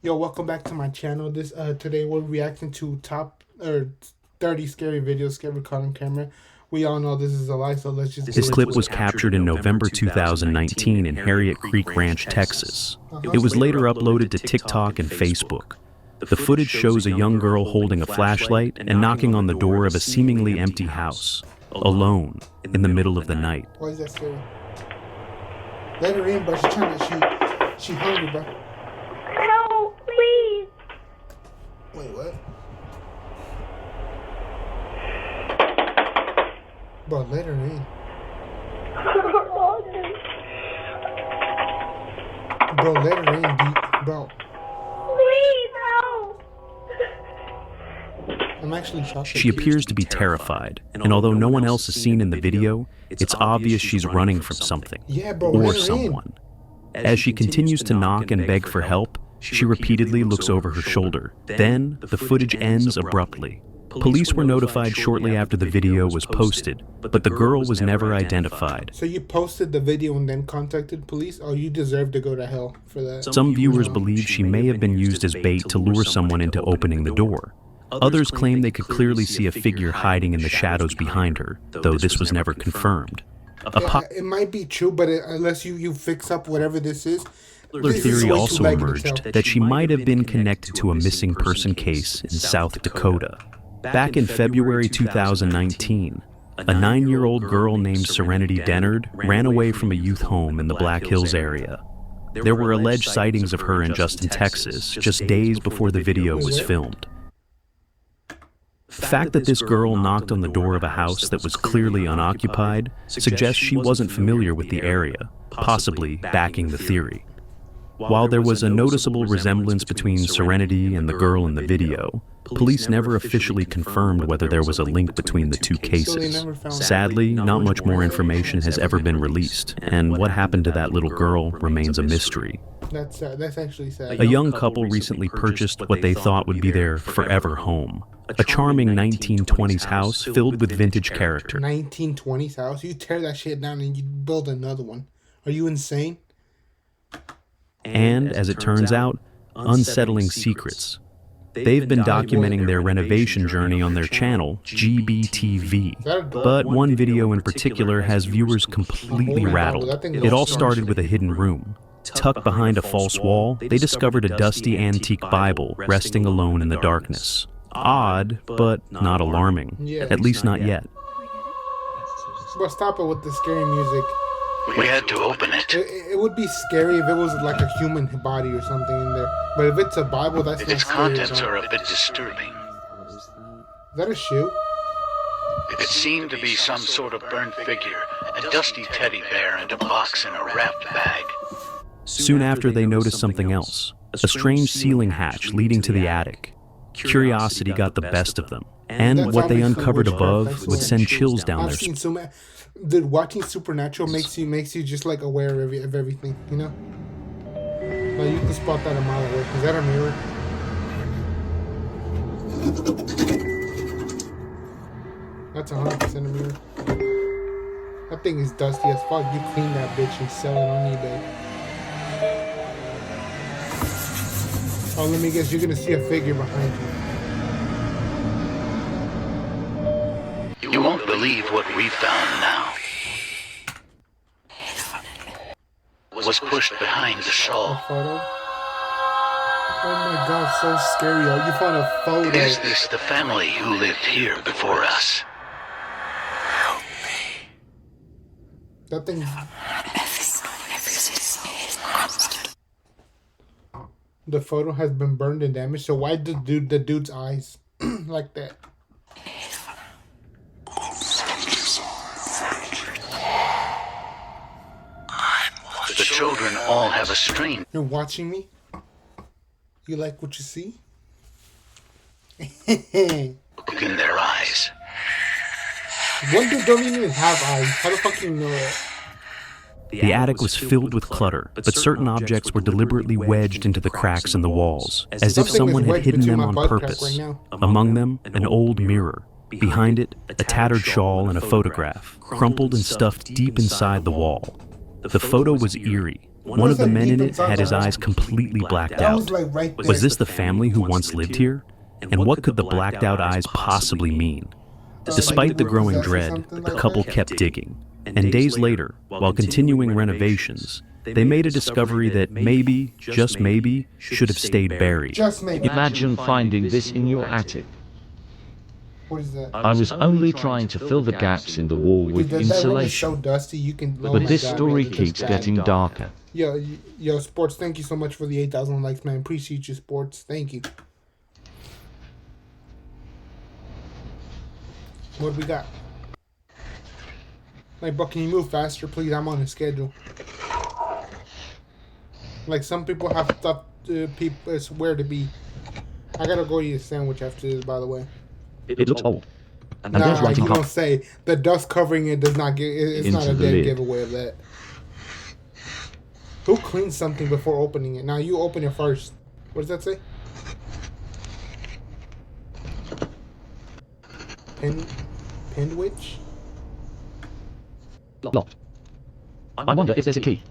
Yo, welcome back to my channel. This today we're reacting to top 30 scary videos scary caught on camera. We all know this is a lie, so let's just This clip was captured in November 2019 in Harriet Creek Ranch, Texas. It was later uploaded to TikTok and Facebook. The footage shows a young girl holding a flashlight and knocking on the door of a seemingly empty house, alone, in the middle of the night. Why is that scary? Let her in, bro. She's trying to she hungry, bro. No, please. Wait, what? Bro, let her in. Bro, let her in, bro. Please, no. I'm actually shocked. She appears to be terrified, and although no one else is seen in the video, it's obvious she's running from something Yeah, bro, or let her in. someone. As she continues to knock and beg for help, she repeatedly looks over her shoulder. Then, the footage ends abruptly. Police were notified shortly after the video was posted, but the girl was never identified. So you posted the video and then contacted police? Oh, you deserve to go to hell for that. Some viewers believe she may have been used as bait to lure someone into opening the door. Others claim they could clearly see a figure hiding in the shadows behind her, though this was never confirmed. Yeah, it might be true, but unless you fix up whatever this is. Another theory also emerged that she might have been connected to a missing person case in South Dakota. Back in February 2019, a 9-year-old girl named Serenity Dennard ran away from a youth home in the Black Hills area. There were alleged sightings of her in Justin, Texas, just days before the video was filmed. The fact that this girl knocked on the door of a house that was clearly unoccupied suggests she wasn't familiar with the area, possibly backing the theory. While there was a noticeable resemblance between Serenity and the girl in the video, police never officially confirmed whether there was a link between the two cases. Sadly, not much more information has ever been released, and what happened to that little girl remains a mystery. That's actually sad. A young couple recently purchased what they thought would be their forever home, a charming 1920s house filled with vintage character. 1920s house? You tear that shit down and you build another one. Are you insane? And, as it turns out, unsettling secrets. They've been documenting their renovation journey on their channel, GBTV. But one video in particular has viewers completely rattled. It all started with a hidden room. Tucked behind a false wall, they discovered a dusty antique Bible resting alone in the darkness. Odd, but not alarming. At least not yet. But stop it with the scary music. We had to open it. It would be scary if it was like a human body or something in there. But if it's a Bible, that's not Its scary. contents are a bit disturbing. Is that a shoe? It seemed to be some sort of burnt figure, a dusty teddy bear and a box in a wrapped bag. Soon after, they noticed something else, a strange ceiling hatch leading to the attic. Curiosity got the best of them, and what they uncovered above would send chills down their spine. Dude, watching Supernatural makes you just like aware of everything, you know? Like you can spot that a mile away. Is that a mirror? That's 100% a mirror. That thing is dusty as fuck. You clean that bitch and sell it on eBay. Oh, let me guess, you're gonna see a figure behind you. You won't believe what we found now. Was pushed behind the A shawl. photo? Oh my god, so scary. Oh, you found a photo. Is this the family who lived here before us? That thing. The photo has been burned and damaged. So why did the dude's eyes like that? The children all have a strange You're watching me? You like what you see? look in their eyes. Wonder don't even have eyes. How the fuck you know that? The attic was filled with clutter, but certain objects were deliberately wedged into the cracks in the walls, as if someone had hidden them on purpose. Among them, an old mirror. Behind it, a tattered shawl and a photograph, crumpled and stuffed deep inside the wall. The photo was eerie, One of the men in it had his eyes completely blacked That out. was like right there. Was this the family who once lived here? And what could the blacked out eyes possibly mean? Despite the growing dread, the couple kept digging. And days later, while continuing renovations, they made a discovery that maybe, just maybe, should have stayed buried. Just maybe. Imagine finding this in your attic. What is that? I was only trying to fill the gaps in the wall with That room is so insulation. dusty. You can. Oh But my this God, story man, keeps getting darker. Yo, Sports. Thank you so much for the 8,000 likes, man. Appreciate you, Sports. Thank you. What do we got? Like, bro, can you move faster, please? I'm on a schedule. Like, some people have stuff people swear to be. I gotta go eat a sandwich after this, by the way. It looks old. And there's Nah, you writing don't say. The dust covering it does not get. It's not Into a the dead lid. giveaway of that. Who cleans something before opening it? Now you open it first. What does that say? Pendwich? locked. I wonder if there's a key.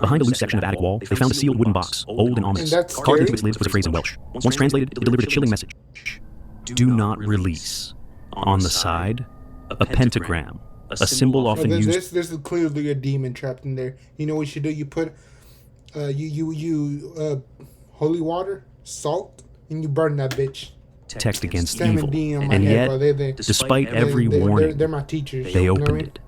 Behind a loose section of attic wall, they found a sealed wooden box, old and ominous. And that's Carved into scary? its lid was a phrase in Welsh. Once translated, it delivered a chilling message. Do not release. On the side, a pentagram, a symbol Oh, often used. this is clearly a demon trapped in there. You know what you should do? You put holy water, salt, and you burn that bitch. Text against Sam evil. and Dean on my And head, yet, bro. They- despite every warning, they're my teachers. they you know what I opened mean? it.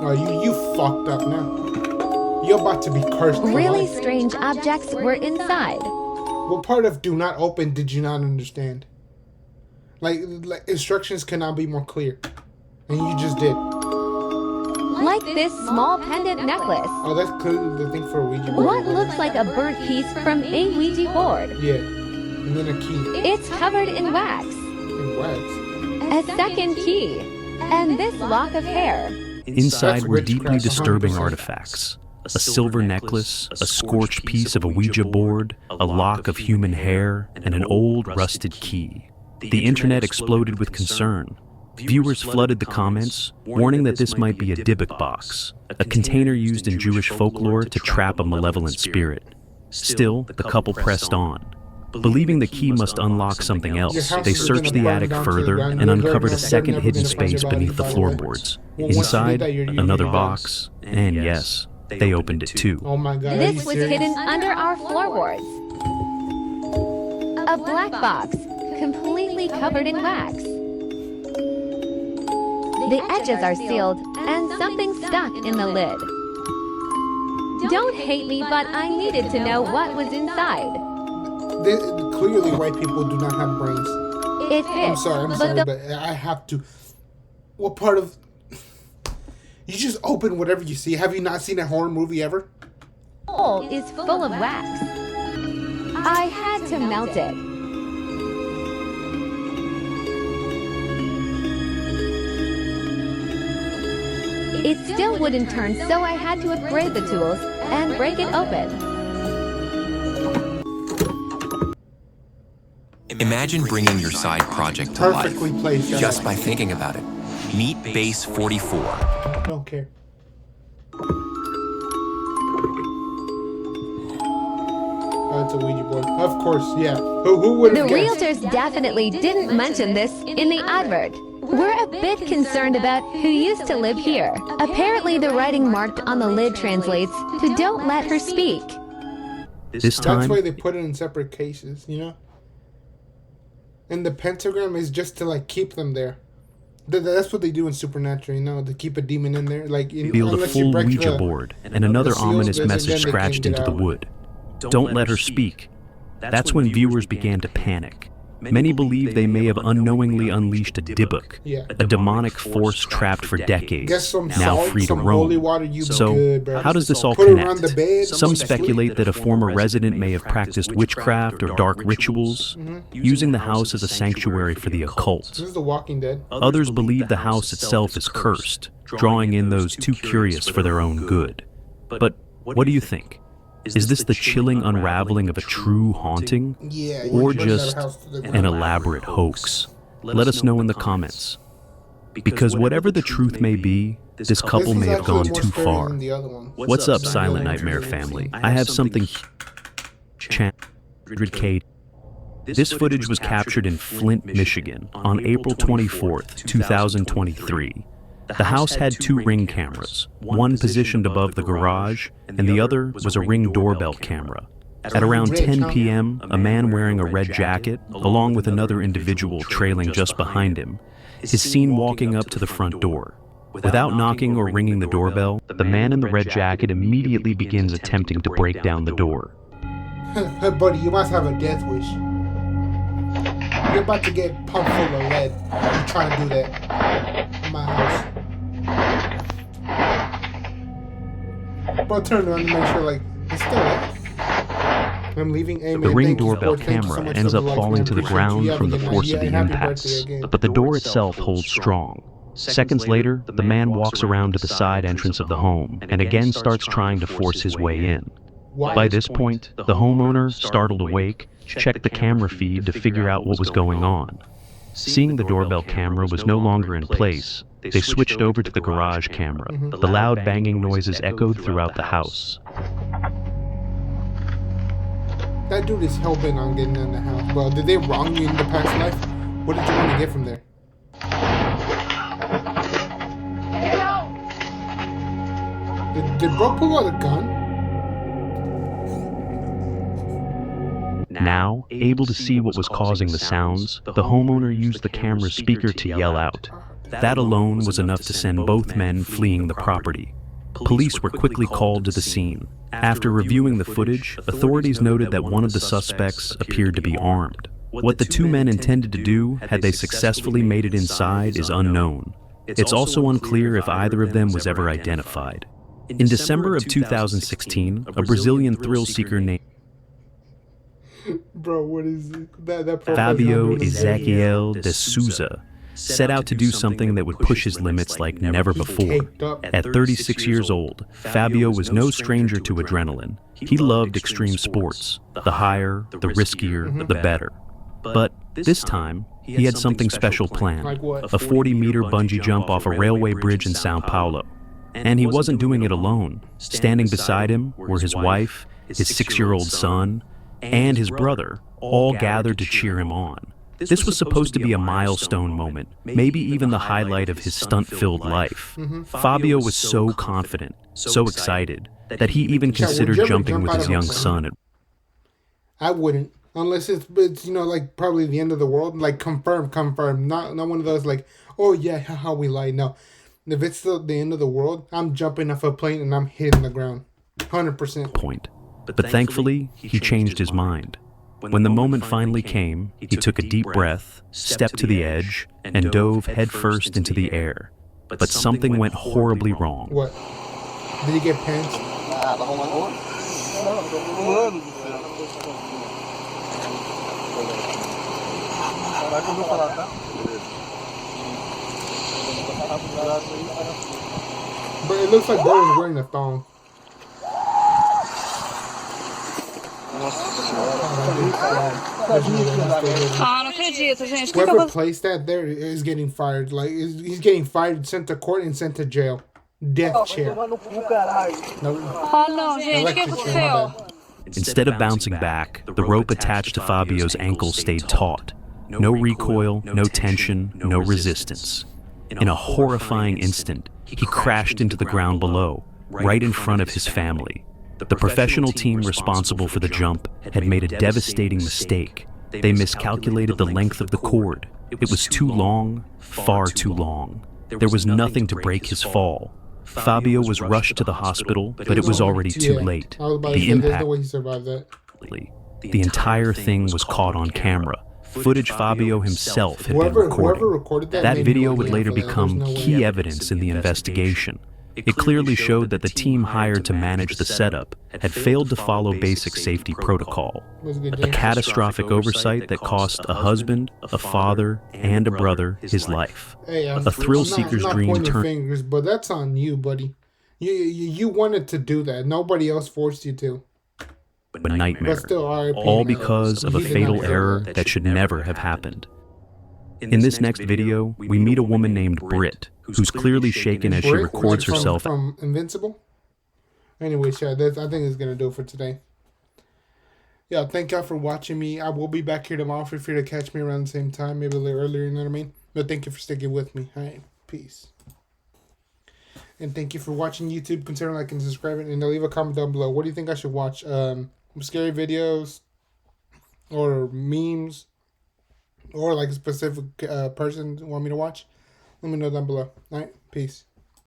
Oh, you fucked up now. You're about to be cursed. for Really life. strange objects were inside. What part of do not open did you not understand? Like instructions cannot be more clear. And you just did. Like this small pendant necklace. Oh, that's clearly the thing for a Ouija board. What looks like a burnt piece from a Ouija board. Yeah. And then a key. It's covered in wax. And wax. A second key. And this lock of hair. Inside That's were witchcraft, deeply disturbing 100%. artifacts. A silver necklace, a scorched piece of a Ouija board, a lock of human hair, and an old rusted key. The internet exploded with concern. Viewers flooded the comments, warning that this might be a Dybbuk box, a container used in Jewish folklore to trap a malevolent spirit. Still, the couple pressed on. Believing the key must unlock something else, they searched the attic further and uncovered a second hidden space beneath the floorboards. Inside, another box, and yes, they opened it too. Oh my god. Are you This was serious? hidden under our floorboards. A black box, completely covered in wax. The edges are sealed, and something stuck in the lid. Don't hate me, but I needed to know what was inside. Clearly, white people do not have brains. It I'm fits, sorry, but but I have to. What part of. You just open whatever you see. Have you not seen a horror movie ever? the hole is full of wax. I had to melt it. It still wouldn't turn, so I had to upgrade the tools and break it open. Imagine bringing your side project to life Perfectly placed. just by thinking about it. Meet Base 44. I don't care. Oh, it's a Ouija board. Of course, yeah. Who would The have guessed? realtors definitely didn't mention this in the advert. We're a bit concerned about who used to live here. Apparently the writing marked on the lid translates to "Don't let her speak." This That's time, why they put it in separate cases, you know? And the pentagram is just to, like, keep them there. That's what they do in Supernatural, you know? To keep a demon in there. Like, revealed a unless you full break Ouija the- board and another the seals, ominous then message they can't scratched get into the out. wood. Don't let her speak. That's when viewers began to panic. Many believe they may have unknowingly unleashed a Dybbuk, Yeah. a demonic force trapped for decades, Get some now salt, free to some holy roam. water, you So, good, bro. how does this all Put it around connect? the bed. Some speculate that a former resident may have practiced witchcraft or dark rituals, using the house as a sanctuary for the occult. This is The Walking Dead. Others believe the house itself is cursed, drawing in those too curious for their own good. But what do you think? Is this the chilling unraveling of a true haunting? Yeah. Or you burn that just house to the an ground. elaborate hoax? Let us know in the comments. Because whatever the truth may be, this couple may have gone too far. Than the other one. What's up, Silent Nightmare family? I have something. 100K. This footage was captured in Flint, Michigan on April 24th, 2023. The house had 2 Ring cameras, one positioned above the garage, and the other was a Ring doorbell camera. At around 10 p.m., a man wearing a red jacket, along with another individual trailing just behind him, is seen walking up to the front door. Without knocking or ringing the doorbell, the man in the red jacket immediately begins attempting to break down the door. Buddy, you must have a death wish. You're about to get pumped full of lead. You're trying to do that in my house. But turn around and make sure, like, it's still lit. I'm leaving. Amen. The Ring doorbell camera ends up falling to the ground from the force of the impacts, but the door itself holds strong. Seconds later, the man walks around to the side entrance of the home and again starts trying to force his way in. By this point, the homeowner, startled awake, checked the camera feed to figure out what was going on. Seeing the doorbell camera was no longer in place, they switched over to the garage camera. The loud banging noises echoed throughout the house. That dude is hell-bent on getting in the house. Bro, did they wrong you in the past life? What did you want to get from there? Did bro pull out a gun? Now, able to see what was causing the sounds, the homeowner used the camera's speaker to yell out. That alone was enough to send both men fleeing the property. Police were quickly called to the scene. After reviewing the footage, authorities noted that one of the suspects appeared to be armed. What the 2 men intended to do, had they successfully made it inside, is unknown. It's also unclear if either of them was ever identified. In December of 2016, a Brazilian thrill-seeker named Bro, what is it? That Fabio Ezequiel de Souza set out to do something that would push his limits like never before. At 36 years old, Fabio was no stranger to adrenaline. He loved extreme sports. The higher, the riskier, the better. But this time, he had something special planned. Like what? A 40-meter bungee jump off a railway bridge in Sao Paulo. And he wasn't doing it alone. Standing beside him were his wife, his 6-year-old son, and his brother, all gathered to cheer him on. This was supposed to be a milestone moment, maybe even the highlight of his stunt-filled life. Fabio was so confident, so excited, that he even considered jumping with his young son. I wouldn't, unless it's like probably the end of the world. Like confirm, not one of those like, oh yeah, how we lie. No, if it's the end of the world, I'm jumping off a plane and I'm hitting the ground, 100%. Point. But thankfully, he changed his mind. When the moment finally came, he took a deep breath, stepped to the edge, and dove headfirst into the air. But something went horribly wrong. What? Did he get pants? But it looks like bro was wearing a thong. Whoever placed that there is getting fired. Like he's getting fired, sent to court, and sent to jail. Death chair. Instead of bouncing back, the rope attached to Fabio's ankle stayed taut. No recoil, no tension, no resistance. In a horrifying instant, he crashed into the ground below, right in front of his family. The professional team responsible for the jump had made a devastating mistake. They miscalculated the length of the cord. It was too long, far too long. There was nothing to break his fall. Fabio was rushed to the hospital, but it was already too late. The impact, the entire thing was caught on camera. Footage Fabio himself had been recording. That video would later become key evidence in the investigation. It clearly showed that the team hired to manage the setup had failed to follow basic safety protocol. A catastrophic oversight that cost a husband, a father, and a brother his life. A thrill-seeker's dream turned... But that's on you, buddy. You wanted to do that. Nobody else forced you to. A nightmare. All because of a fatal error that should never have happened. In this next video, we meet a woman named Britt, who's clearly shaken as she Britt, records like herself. from Invincible. Anyway, I think it's gonna do it for today. Yeah, thank y'all for watching me. I will be back here tomorrow. Feel free to catch me around the same time, maybe a little earlier, you know what I mean? But thank you for sticking with me. All right, peace. And thank you for watching YouTube. Consider liking and subscribing, and leave a comment down below. What do you think I should watch? Scary videos, or memes, or like a specific person you want me to watch? Let me know down below. All right, peace.